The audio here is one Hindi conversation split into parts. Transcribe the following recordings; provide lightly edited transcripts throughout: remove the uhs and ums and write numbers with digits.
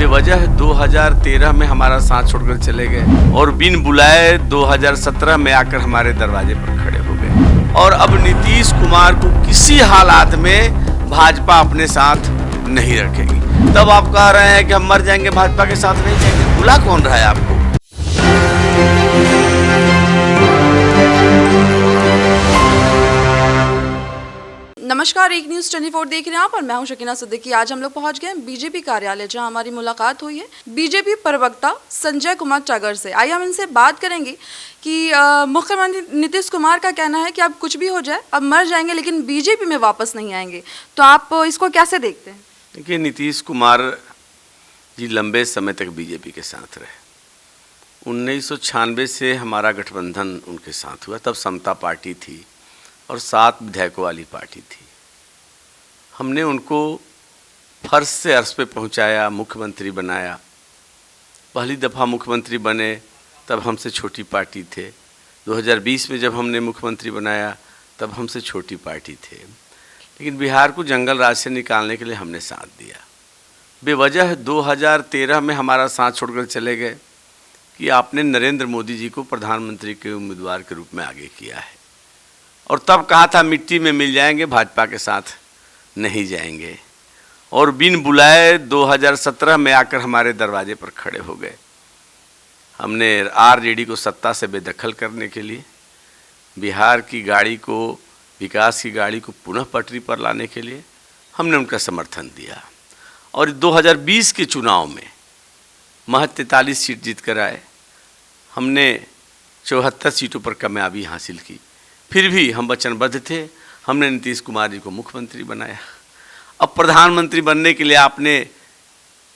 बेवजह 2013 में हमारा साथ छोड़कर चले गए और बिन बुलाए 2017 में आकर हमारे दरवाजे पर खड़े हो गए। और अब नीतीश कुमार को किसी हालात में भाजपा अपने साथ नहीं रखेगी। तब आप कह रहे हैं कि हम मर जाएंगे, भाजपा के साथ नहीं जाएंगे। बुला कौन रहा है आपको? नमस्कार, एक न्यूज़ 24 देख रहे हैं आप और मैं हूं शकीना सिद्दीकी। आज हम लोग पहुंच गए बीजेपी कार्यालय, जहां हमारी मुलाकात हुई है बीजेपी प्रवक्ता संजय कुमार टागर से। आइए हम इनसे बात करेंगे कि मुख्यमंत्री नीतीश कुमार का कहना है कि अब कुछ भी हो जाए, अब मर जाएंगे लेकिन बीजेपी में वापस नहीं आएंगे। तो आप इसको कैसे देखते हैं? देखिए, नीतीश कुमार जी लंबे समय तक बीजेपी के साथ रहे। 1996 से हमारा गठबंधन उनके साथ हुआ। तब समता पार्टी थी और 7 विधायकों वाली पार्टी थी। हमने उनको फर्श से अर्श पे पहुंचाया, मुख्यमंत्री बनाया। पहली दफ़ा मुख्यमंत्री बने तब हमसे छोटी पार्टी थे। 2020 में जब हमने मुख्यमंत्री बनाया तब हमसे छोटी पार्टी थे। लेकिन बिहार को जंगल राज से निकालने के लिए हमने साथ दिया। बेवजह 2013 में हमारा साथ छोड़कर चले गए कि आपने नरेंद्र मोदी जी को प्रधानमंत्री के उम्मीदवार के रूप में आगे किया है। और तब कहा था मिट्टी में मिल जाएंगे, भाजपा के साथ नहीं जाएंगे। और बिन बुलाए 2017 में आकर हमारे दरवाजे पर खड़े हो गए। हमने आरजेडी को सत्ता से बेदखल करने के लिए, बिहार की गाड़ी को, विकास की गाड़ी को पुनः पटरी पर लाने के लिए हमने उनका समर्थन दिया। और 2020 के चुनाव में महज 43 सीट जीत कर आए। हमने 74 सीटों पर कामयाबी हासिल की। फिर भी हम वचनबद्ध थे। हमने नीतीश कुमार जी को मुख्यमंत्री बनाया। अब प्रधानमंत्री बनने के लिए आपने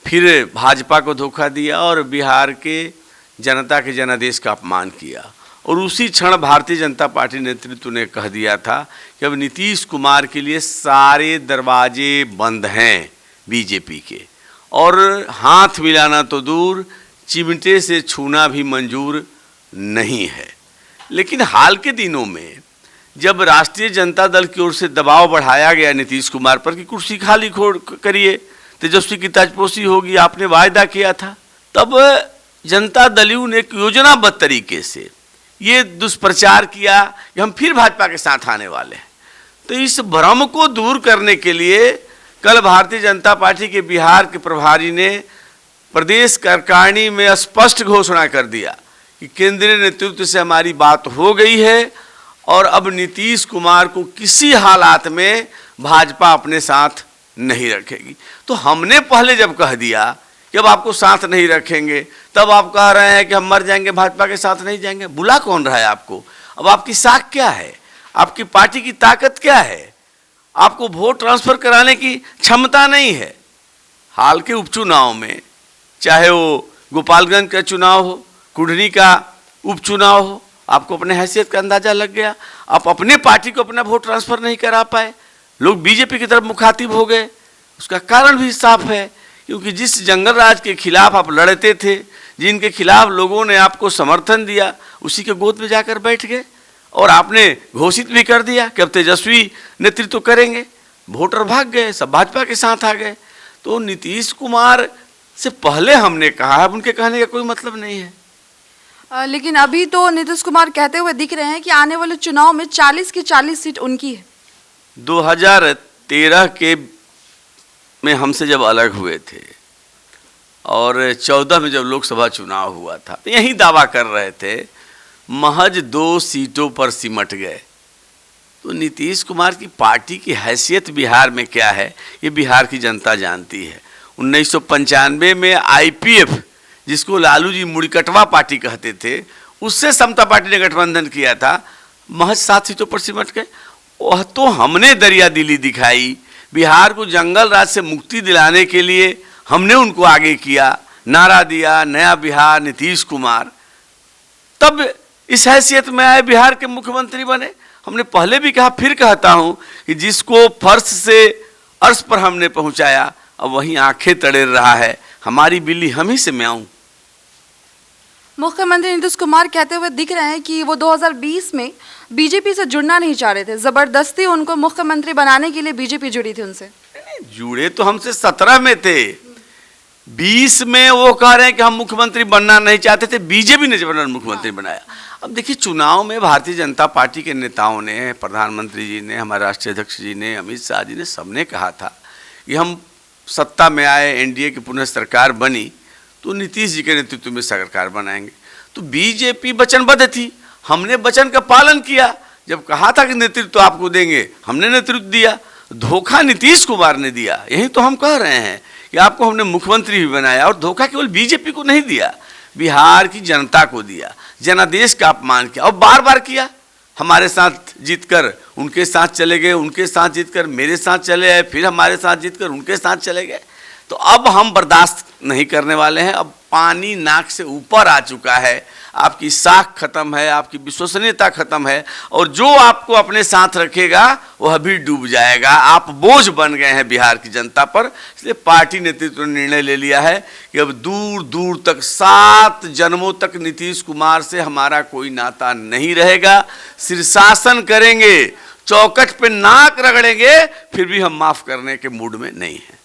फिर भाजपा को धोखा दिया और बिहार के जनता के जनादेश का अपमान किया। और उसी क्षण भारतीय जनता पार्टी नेतृत्व ने कह दिया था कि अब नीतीश कुमार के लिए सारे दरवाजे बंद हैं बीजेपी के, और हाथ मिलाना तो दूर, चिमटे से छूना भी मंजूर नहीं है। लेकिन हाल के दिनों में जब राष्ट्रीय जनता दल की ओर से दबाव बढ़ाया गया नीतीश कुमार पर कि कुर्सी खाली करिए, तेजस्वी की ताजपोशी होगी, आपने वायदा किया था, तब जनता दलियों ने एक योजनाबद्ध तरीके से ये दुष्प्रचार किया कि हम फिर भाजपा के साथ आने वाले हैं। तो इस भ्रम को दूर करने के लिए कल भारतीय जनता पार्टी के बिहार के प्रभारी ने प्रदेश कार्यकारिणी में स्पष्ट घोषणा कर दिया कि केंद्रीय नेतृत्व से हमारी बात हो गई है और अब नीतीश कुमार को किसी हालात में भाजपा अपने साथ नहीं रखेगी। तो हमने पहले जब कह दिया कि अब आपको साथ नहीं रखेंगे, तब आप कह रहे हैं कि हम मर जाएंगे, भाजपा के साथ नहीं जाएंगे। बुला कौन रहा है आपको? अब आपकी साख क्या है? आपकी पार्टी की ताकत क्या है? आपको वोट ट्रांसफर कराने की क्षमता नहीं है। हाल के उपचुनाव में, चाहे वो गोपालगंज का चुनाव हो, कुढ़नी का उपचुनाव हो, आपको अपने हैसियत का अंदाजा लग गया। आप अपने पार्टी को अपना वोट ट्रांसफर नहीं करा पाए, लोग बीजेपी की तरफ मुखातिब हो गए। उसका कारण भी साफ है, क्योंकि जिस जंगल राज के खिलाफ आप लड़ते थे, जिनके खिलाफ लोगों ने आपको समर्थन दिया, उसी के गोद में जाकर बैठ गए और आपने घोषित भी कर दिया कि अब तेजस्वी नेतृत्व करेंगे। वोटर भाग गए, सब भाजपा के साथ आ गए। तो नीतीश कुमार से पहले हमने कहा है, अब उनके कहने का कोई मतलब नहीं है। लेकिन अभी तो नीतीश कुमार कहते हुए दिख रहे हैं कि आने वाले चुनाव में 40 की 40 सीट उनकी है। 2013 के में हमसे जब अलग हुए थे और 14 में जब लोकसभा चुनाव हुआ था, तो यही दावा कर रहे थे, महज 2 सीटों पर सिमट गए। तो नीतीश कुमार की पार्टी की हैसियत बिहार में क्या है, ये बिहार की जनता जानती है। 1995 में IPF, जिसको लालू जी मुड़ीकटवा पार्टी कहते थे, उससे समता पार्टी ने गठबंधन किया था, महज 7 सीटों पर सिमट गए। वह तो हमने दरिया दिली दिखाई, बिहार को जंगल राज से मुक्ति दिलाने के लिए हमने उनको आगे किया, नारा दिया नया बिहार नीतीश कुमार। तब इस हैसियत में आए, बिहार के मुख्यमंत्री बने। हमने पहले भी कहा, फिर कहता हूं कि जिसको फर्श से अर्श पर हमने पहुंचाया, अब वहीं आंखें तड़ेर रहा है, हमारी बिल्ली हम ही से म्याऊं। मुख्यमंत्री नीतीश कुमार कहते हुए दिख रहे हैं कि वो 2020 में बीजेपी से जुड़ना नहीं चाह रहे थे, जबरदस्ती उनको मुख्यमंत्री बनाने के लिए बीजेपी जुड़ी थी उनसे। जुड़े तो हमसे 17 में थे, 20 में वो कह रहे हैं कि हम मुख्यमंत्री बनना नहीं चाहते थे, बीजेपी ने जबरन मुख्यमंत्री बनाया। अब देखिए, चुनाव में भारतीय जनता पार्टी के नेताओं ने, प्रधानमंत्री जी ने, हमारे राष्ट्रीय अध्यक्ष जी ने, अमित शाह जी ने, सबने कहा था कि हम सत्ता में आए, एनडीए की पुनः सरकार बनी तो नीतीश जी के नेतृत्व में सरकार बनाएंगे। तो बीजेपी वचनबद्ध थी, हमने वचन का पालन किया। जब कहा था कि नेतृत्व आपको देंगे, हमने नेतृत्व दिया। धोखा नीतीश कुमार ने दिया, यही तो हम कह रहे हैं कि आपको हमने मुख्यमंत्री भी बनाया, और धोखा केवल बीजेपी को नहीं दिया, बिहार की जनता को दिया, जनादेश का अपमान किया, और बार बार किया। हमारे साथ जीतकर उनके साथ चले गए, उनके साथ जीतकर मेरे साथ चले आए, फिर हमारे साथ जीतकर उनके साथ चले गए। तो अब हम बर्दाश्त नहीं करने वाले हैं। अब पानी नाक से ऊपर आ चुका है, आपकी साख खत्म है, आपकी विश्वसनीयता खत्म है, और जो आपको अपने साथ रखेगा वह भी डूब जाएगा। आप बोझ बन गए हैं बिहार की जनता पर। इसलिए पार्टी नेतृत्व ने निर्णय ले लिया है कि अब दूर दूर तक 7 जन्मों तक नीतीश कुमार से हमारा कोई नाता नहीं रहेगा। शीर्षासन करेंगे, चौखट पे नाक रगड़ेंगे, फिर भी हम माफ करने के मूड में नहीं हैं।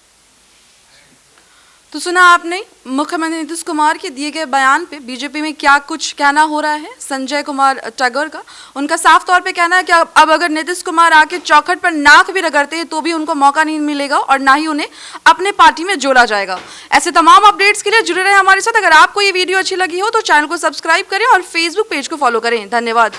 तो सुना आपने मुख्यमंत्री नीतीश कुमार के दिए गए बयान पे बीजेपी में क्या कुछ कहना हो रहा है संजय कुमार टगर का। उनका साफ तौर पे कहना है कि अब अगर नीतीश कुमार आके चौखट पर नाक भी रगड़ते हैं तो भी उनको मौका नहीं मिलेगा और ना ही उन्हें अपने पार्टी में जोड़ा जाएगा। ऐसे तमाम अपडेट्स के लिए जुड़े रहे हमारे साथ। अगर आपको ये वीडियो अच्छी लगी हो तो चैनल को सब्सक्राइब करें और फेसबुक पेज को फॉलो करें। धन्यवाद।